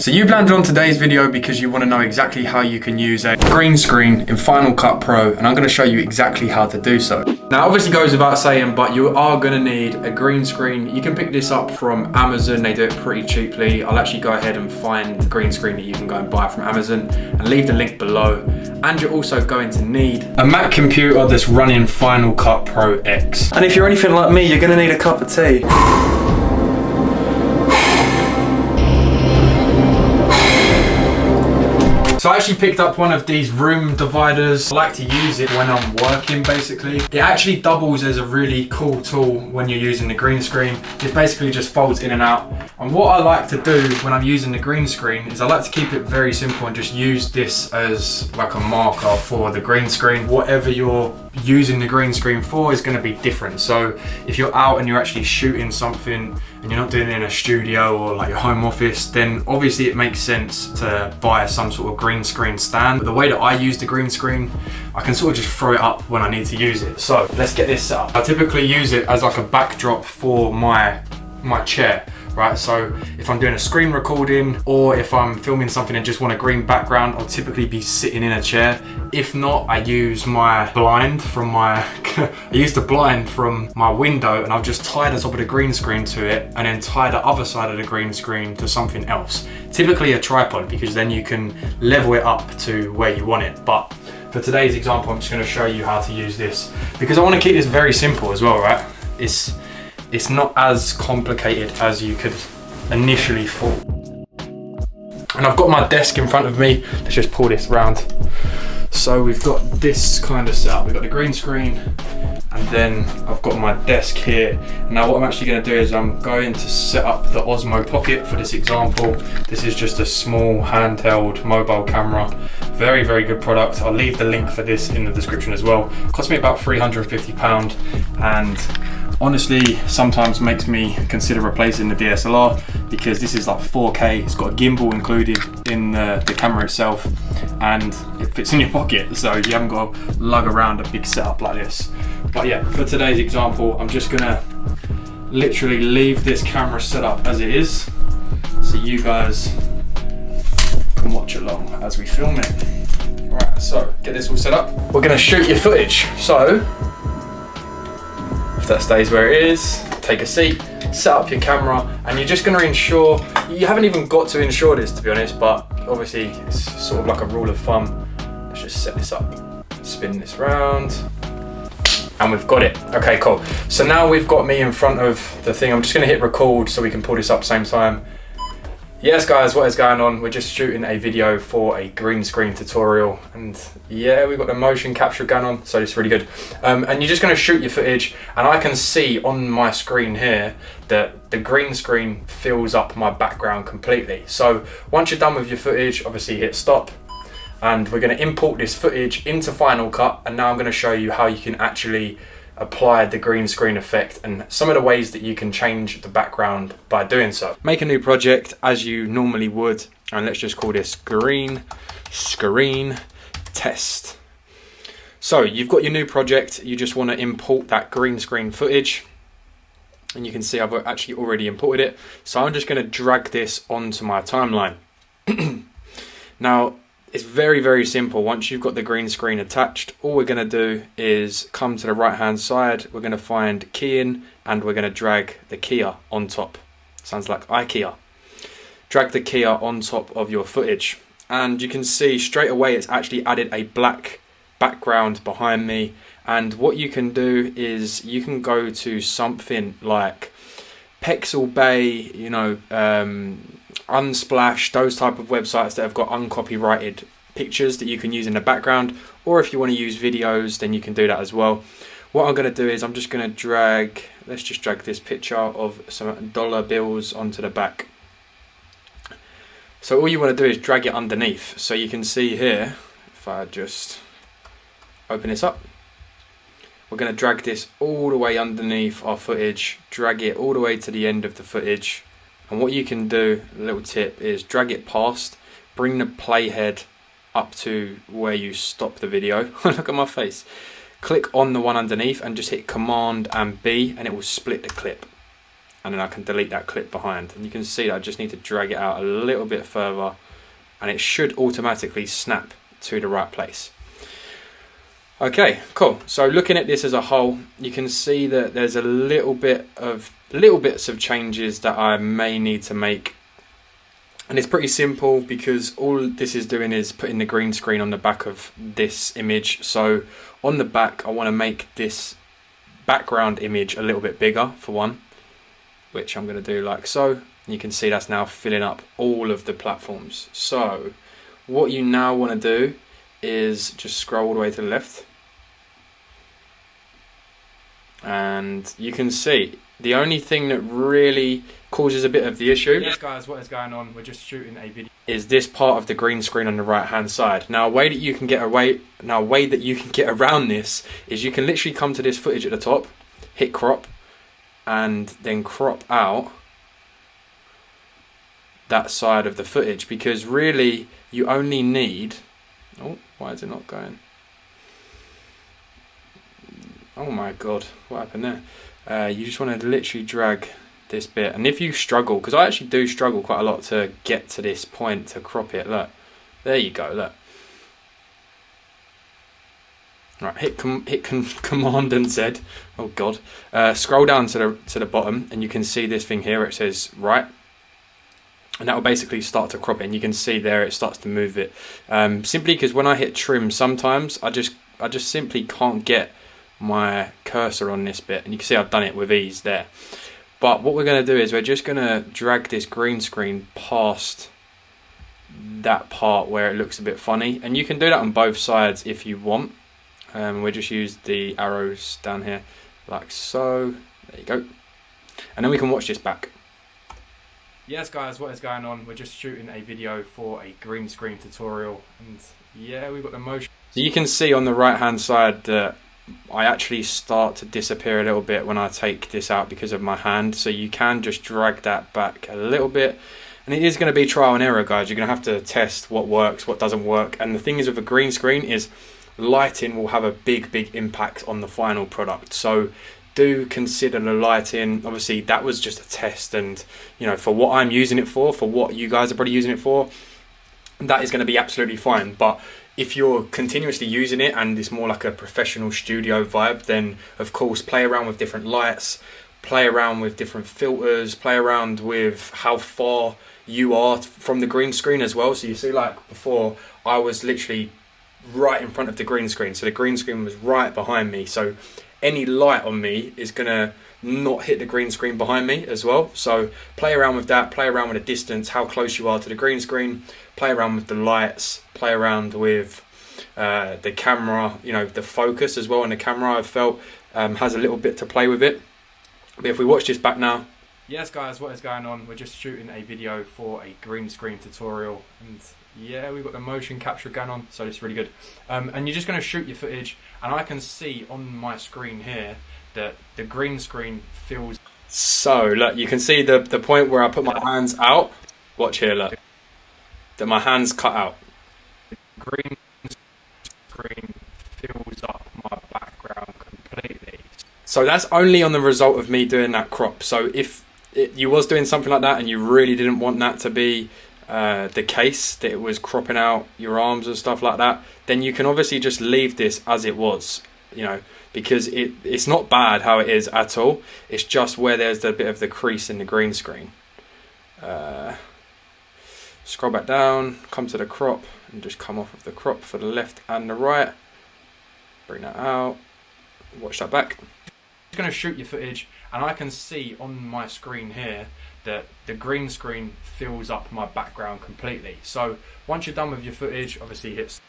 So you've landed on today's video because you want to know exactly how you can use a green screen in Final Cut Pro, and I'm going to show you exactly how to do so. Now obviously goes without saying, but you are going to need a green screen. You can pick this up from Amazon, they do it pretty cheaply. I'll actually go ahead and find the green screen that you can go and buy from Amazon and leave the link below. And you're also going to need a Mac computer that's running Final Cut Pro X. And if you're anything like me, you're going to need a cup of tea. So I actually picked up one of these room dividers. I like to use it when I'm working, basically. It actually doubles as a really cool tool when you're using the green screen. It basically just folds in and out. And what I like to do when I'm using the green screen is I like to keep it very simple and just use this as like a marker for the green screen. Whatever you're using the green screen for is going to be different. So if you're out and you're actually shooting something and you're not doing it in a studio or like your home office, then obviously it makes sense to buy some sort of green screen stand. But the way that I use the green screen, I can sort of just throw it up when I need to use it. So let's get this set up. I typically use it as like a backdrop for my chair. Right, so if I'm doing a screen recording or if I'm filming something and just want a green background, I'll typically be sitting in a chair. If not, I use my blind from my I use the blind from my window, and I'll just tie the top of the green screen to it and then tie the other side of the green screen to something else. Typically a tripod, because then you can level it up to where you want it. But for today's example, I'm just going to show you how to use this because I want to keep this very simple as well, right? It's not as complicated as you could initially thought. And I've got my desk in front of me. Let's just pull this round. So we've got this kind of setup. We've got the green screen, and then I've got my desk here. Now what I'm actually going to do is I'm going to set up the Osmo Pocket for this example. This is just a small handheld mobile camera. Very, very good product. I'll leave the link for this in the description as well. It cost me about £350, and honestly sometimes makes me consider replacing the DSLR because this is like 4K. It's got a gimbal included in the camera itself, and it fits in your pocket, so you haven't got to lug around a big setup like this. But yeah, for today's example, I'm just gonna literally leave this camera set up as it is so you guys can watch along as we film it. Right, so get this all set up. We're gonna shoot your footage. So if that stays where it is, take a seat, set up your camera, and you're just going to ensure, you haven't even got to ensure this to be honest, but obviously it's sort of like a rule of thumb. Let's just set this up, spin this round, and we've got it. Okay, cool. So now we've got me in front of the thing. I'm just going to hit record so we can pull this up same time. Yes guys, what is going on? We're just shooting a video for a green screen tutorial, and yeah, we've got the motion capture going on, so it's really good. And you're just going to shoot your footage, and I can see on my screen here that the green screen fills up my background completely. So once you're done with your footage, obviously hit stop, and we're going to import this footage into Final Cut, and now I'm going to show you how you can actually apply the green screen effect and some of the ways that you can change the background by doing so. Make a new project as you normally would, and let's just call this green screen test. So you've got your new project, you just want to import that green screen footage, and you can see I've actually already imported it. So I'm just going to drag this onto my timeline. Now it's very, very simple. Once you've got the green screen attached, all we're going to do is come to the right hand side. We're going to find key in, and we're going to drag the keyer on top. Sounds like IKEA. Drag the keyer on top of your footage, and you can see straight away it's actually added a black background behind me. And what you can do is you can go to something like Pixel Bay, you know, Unsplash, those type of websites that have got uncopyrighted pictures that you can use in the background, or if you want to use videos, then you can do that as well. What I'm going to do is I'm just going to drag, let's just drag this picture of some dollar bills onto the back. So all you want to do is drag it underneath. So you can see here, if I just open this up, we're going to drag this all the way underneath our footage, drag it all the way to the end of the footage. And what you can do, a little tip, is drag it past, bring the playhead up to where you stop the video. Look at my face. Click on the one underneath and just hit Command and B, and it will split the clip. and then I can delete that clip behind. And you can see that I just need to drag it out a little bit further, and it should automatically snap to the right place. Okay, cool. So looking at this as a whole, you can see that there's a little bits of changes that I may need to make. And it's pretty simple, because all this is doing is putting the green screen on the back of this image. So on the back, I want to make this background image a little bit bigger, for one, which I'm going to do like so. You can see that's now filling up all of the platforms. So what you now want to do is just scroll all the way to the left. And you can see the only thing that really causes a bit of the issue, yes guys, what is going on? We're just shooting a video, is this part of the green screen on the right hand side. Now a way that you can get around this is you can literally come to this footage at the top, hit crop, and then crop out that side of the footage, because really you only need, oh, why is it not going? Oh my god, what happened there? You just want to literally drag this bit, and if you struggle, because I actually do struggle quite a lot to get to this point to crop it, look, there you go, look. Right, hit Command and Z. Oh god, scroll down to the bottom, and you can see this thing here. It says right, and that will basically start to crop it. And you can see there it starts to move it. Simply because when I hit trim, sometimes I just simply can't get my cursor on this bit, and you can see I've done it with ease there. But what we're going to do is we're just going to drag this green screen past that part where it looks a bit funny, and you can do that on both sides if you want. We'll just use the arrows down here like so. There you go, and then we can watch this back. yes guys, what is going on? We're just shooting a video for a green screen tutorial, and yeah, we've got the motion. So you can see on the right hand side that I actually start to disappear a little bit when I take this out because of my hand. So you can just drag that back a little bit, and it is going to be trial and error, guys. You're going to have to test what works, what doesn't work. And the thing is with a green screen is lighting will have a big impact on the final product. So do consider the lighting. Obviously that was just a test, and you know, for what I'm using it for what you guys are probably using it for, that is going to be absolutely fine. But if you're continuously using it and it's more like a professional studio vibe, then of course play around with different lights, play around with different filters, play around with how far you are from the green screen as well. So you see, like before, I was literally right in front of the green screen, so the green screen was right behind me, so any light on me is gonna not hit the green screen behind me as well. So play around with that, play around with the distance, how close you are to the green screen, play around with the lights, play around with the camera, you know, the focus as well on the camera, I've felt has a little bit to play with it. But if we watch this back now. Yes guys, what is going on? We're just shooting a video for a green screen tutorial, and yeah, we've got the motion capture going on, so it's really good. And you're just going to shoot your footage, and I can see on my screen here that the green screen fills. So look, you can see the point where I put my hands out. Watch here, look, that my hands cut out. The green screen fills up my background completely. So that's only on the result of me doing that crop. So if you was doing something like that and you really didn't want that to be the case, that it was cropping out your arms and stuff like that, then you can obviously just leave this as it was, you know, because it's not bad how it is at all. It's just where there's a bit of the crease in the green screen. Scroll back down, come to the crop, and just come off of the crop for the left and the right. Bring that out, watch that back. I'm just going to shoot your footage, and I can see on my screen here that the green screen fills up my background completely. So once you're done with your footage, obviously hit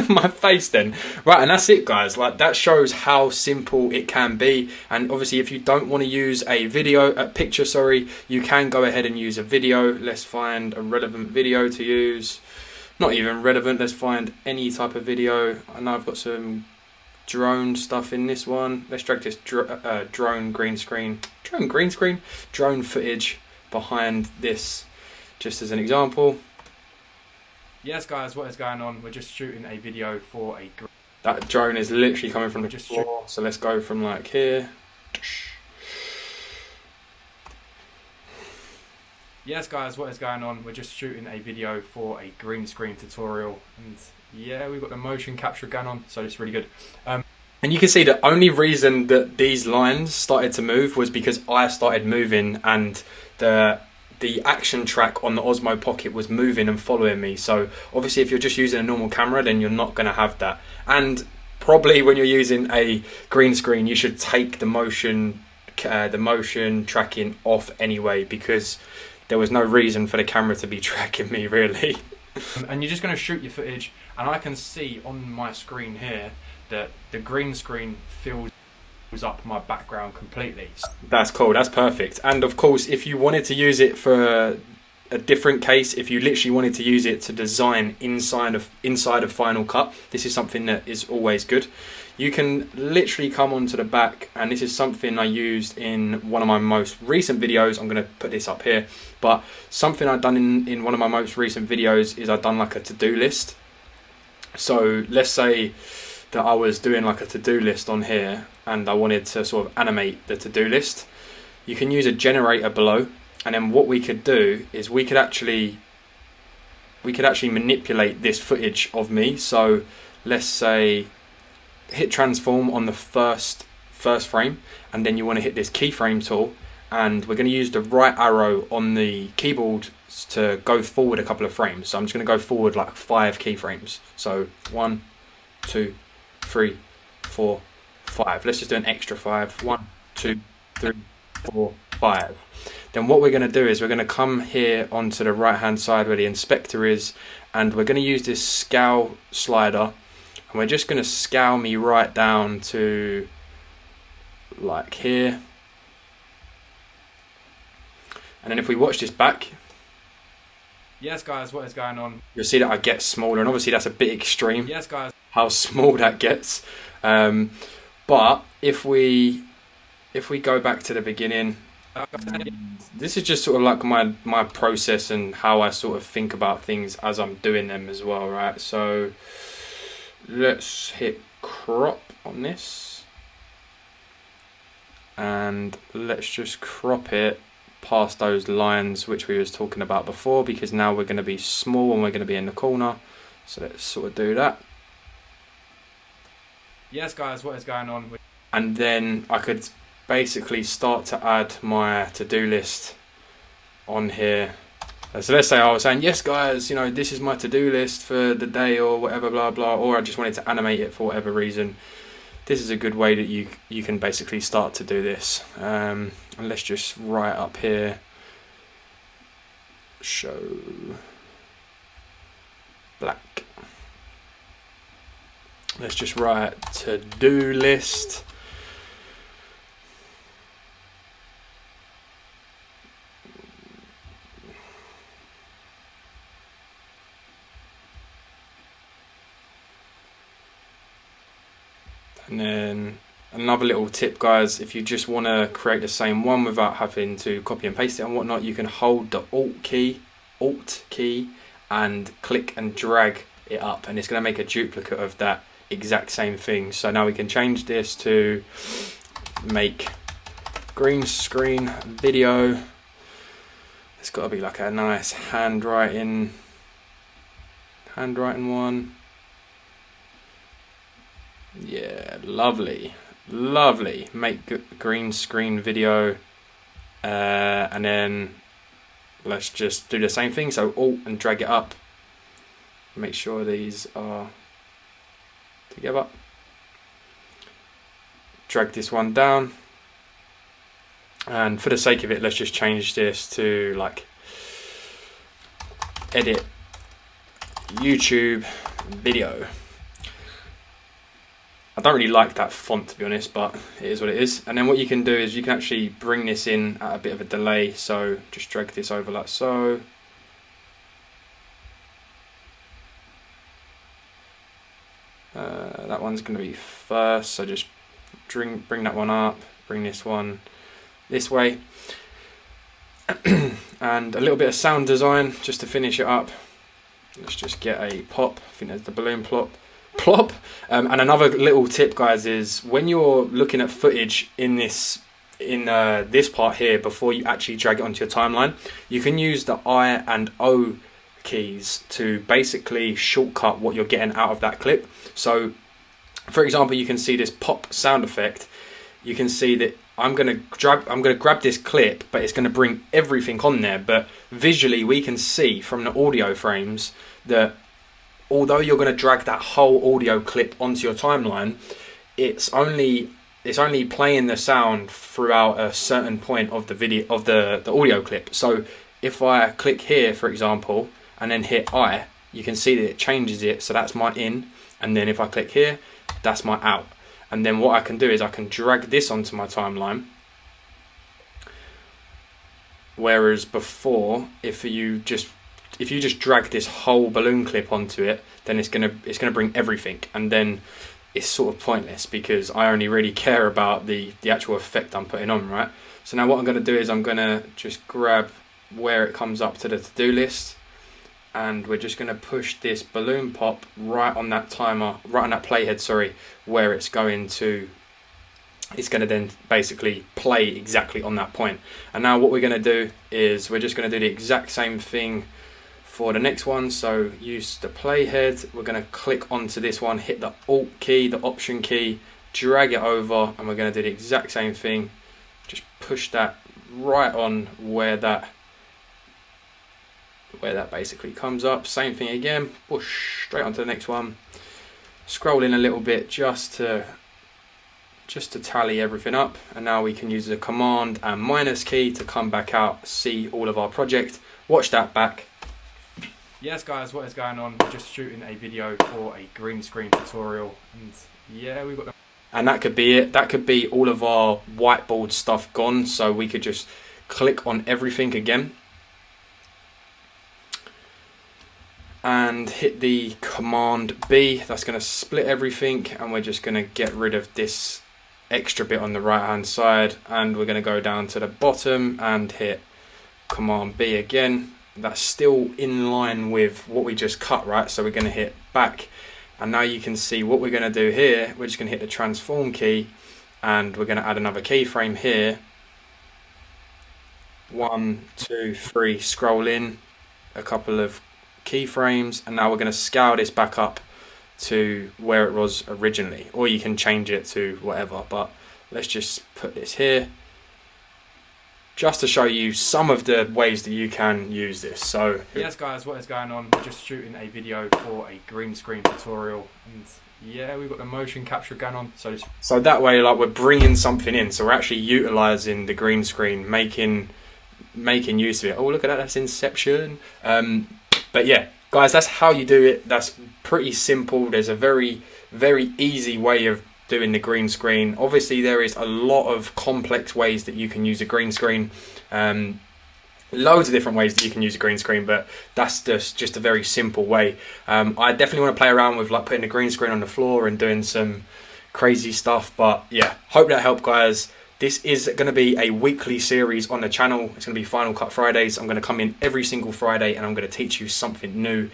my face then. Right, and that's it, guys. Like, that shows how simple it can be. And obviously if you don't want to use a picture, you can go ahead and use a video. Let's find a relevant video to use. Not even relevant, let's find any type of video. I know I've got some drone stuff in this one. Let's drag this drone footage behind this, just as an example. Yes guys, what is going on? We're just shooting a video for a... That drone is literally coming from the floor, so let's go from like here. Yes guys, what is going on? We're just shooting a video for a green screen tutorial, and yeah, we've got the motion capture going on, so it's really good. And you can see the only reason that these lines started to move was because I started moving, and the action track on the Osmo Pocket was moving and following me. So obviously if you're just using a normal camera, then you're not going to have that. And probably when you're using a green screen, you should take the motion tracking off anyway, because there was no reason for the camera to be tracking me really. And you're just going to shoot your footage, and I can see on my screen here that the green screen fills up my background completely. That's cool, that's perfect. And of course, if you wanted to use it for a different case, if you literally wanted to use it to design inside of Final Cut, this is something that is always good. You can literally come onto the back, and this is something I used in one of my most recent videos. I'm going to put this up here, but something I've done in one of my most recent videos is I've done like a to-do list. So let's say that I was doing like a to-do list on here, and I wanted to sort of animate the to-do list. You can use a generator below, and then what we could do is we could actually manipulate this footage of me. So let's say hit transform on the first frame, and then you want to hit this keyframe tool, and we're going to use the right arrow on the keyboard to go forward a couple of frames. So I'm just going to go forward like 5 keyframes. So 1, 2, 3, 4, 5. Let's just do an extra 5. 1, 2, 3, 4, 5. Then what we're going to do is we're going to come here onto the right hand side where the inspector is, and we're going to use this scale slider, and we're just going to scale me right down to like here. And then if we watch this back, yes guys, what is going on? You'll see that I get smaller, and obviously that's a bit extreme. Yes guys, how small that gets. But if we go back to the beginning, this is just sort of like my process and how I sort of think about things as I'm doing them as well, right? So let's hit crop on this, and let's just crop it past those lines which we was talking about before, because now we're going to be small and we're going to be in the corner. So let's sort of do that. Yes guys, what is going on? And then I could basically start to add my to-do list on here. So let's say I was saying, yes guys, you know, this is my to-do list for the day or whatever, blah blah, or I just wanted to animate it for whatever reason. This is a good way that you can basically start to do this. And let's just write up here, show black. Let's just write to-do list. And then another little tip, guys, if you just want to create the same one without having to copy and paste it and whatnot, you can hold the Alt key and click and drag it up, and it's going to make a duplicate of that exact same thing. So now we can change this to make green screen video. It's got to be like a nice handwriting one. Yeah, lovely. Make green screen video, and then let's just do the same thing. So Alt and drag it up. Make sure these are together. Drag this one down, and for the sake of it, let's just change this to like edit YouTube video. I don't really like that font, to be honest, but it is what it is. And then what you can do is you can actually bring this in at a bit of a delay. So just drag this over like so. That one's going to be first, so just bring that one up, bring this one this way. And a little bit of sound design just to finish it up. Let's just get a pop. I think there's the balloon plop. And another little tip, guys, is when you're looking at footage in this in this part here, before you actually drag it onto your timeline, you can use the I and O keys to basically shortcut what you're getting out of that clip. So for example, you can see this pop sound effect. You can see that I'm gonna grab this clip, but it's gonna bring everything on there. But visually, we can see from the audio frames that although you're gonna drag that whole audio clip onto your timeline, it's only playing the sound throughout a certain point of the video of the audio clip. So if I click here, for example, and then hit I, you can see that it changes it. So that's my in, and then if I click here, that's my out. And then what I can do is I can drag this onto my timeline. Whereas before, if you just drag this whole balloon clip onto it, then it's gonna bring everything, and then it's sort of pointless because I only really care about the actual effect I'm putting on, right? So now what I'm gonna do is I'm gonna just grab where it comes up to the to-do list, and we're just going to push this balloon pop right on that timer, right on that playhead, sorry, where it's going to then basically play exactly on that point. And now what we're going to do is we're just going to do the exact same thing for the next one. So use the playhead, we're going to click onto this one, hit the Alt key, the Option key, drag it over, and we're going to do the exact same thing. Just push that right on where that basically comes up. Same thing again, push straight onto the next one, scroll in a little bit just to tally everything up, and now we can use the Command and minus key to come back out, see all of our project, watch that back. Yes guys, what is going on? We're just shooting a video for a green screen tutorial, and yeah, we've got the... and that could be it. That could be all of our whiteboard stuff gone, so we could just click on everything again and hit the Command B. That's going to split everything, and we're just going to get rid of this extra bit on the right hand side, and we're going to go down to the bottom and hit Command B again. That's still in line with what we just cut, right? So we're going to hit back, and now you can see what we're going to do here. We're just going to hit the transform key, and we're going to add another keyframe here. 1, 2, 3, scroll in a couple of keyframes, and now we're going to scale this back up to where it was originally, or you can change it to whatever, but let's just put this here just to show you some of the ways that you can use this. So yes guys, what is going on? We're just shooting a video for a green screen tutorial, and yeah, we've got the motion capture going on, so that way, like, we're bringing something in, so we're actually utilizing the green screen, making use of it. Oh, look at that, that's Inception. But yeah, guys, that's how you do it. That's pretty simple. There's a very, very easy way of doing the green screen. Obviously, there is a lot of complex ways that you can use a green screen. Loads of different ways that you can use a green screen, but that's just a very simple way. I definitely want to play around with like putting a green screen on the floor and doing some crazy stuff. But yeah, hope that helped, guys. This is going to be a weekly series on the channel. It's going to be Final Cut Fridays. I'm going to come in every single Friday, and I'm going to teach you something new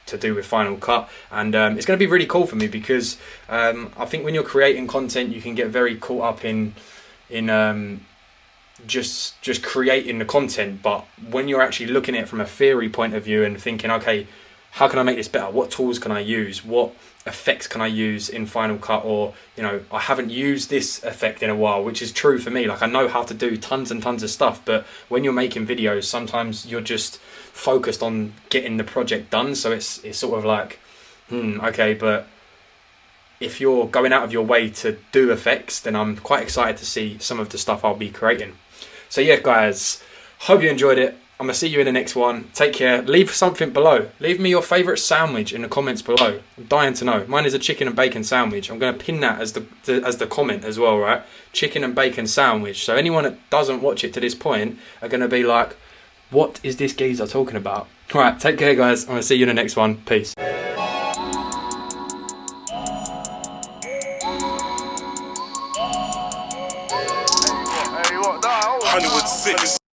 to do with Final Cut. And it's going to be really cool for me because I think when you're creating content, you can get very caught up in just creating the content. But when you're actually looking at it from a theory point of view and thinking, okay, how can I make this better? What tools can I use? What effects can I use in Final Cut? Or, you know, I haven't used this effect in a while, which is true for me. Like, I know how to do tons and tons of stuff, but when you're making videos, sometimes you're just focused on getting the project done. So it's sort of like, okay, but if you're going out of your way to do effects, then I'm quite excited to see some of the stuff I'll be creating. So yeah, guys, hope you enjoyed it. I'm going to see you in the next one. Take care. Leave something below. Leave me your favourite sandwich in the comments below. I'm dying to know. Mine is a chicken and bacon sandwich. I'm going to pin that as the comment as well, right? Chicken and bacon sandwich. So anyone that doesn't watch it to this point are going to be like, what is this geezer talking about? Alright, take care, guys. I'm going to see you in the next one. Peace.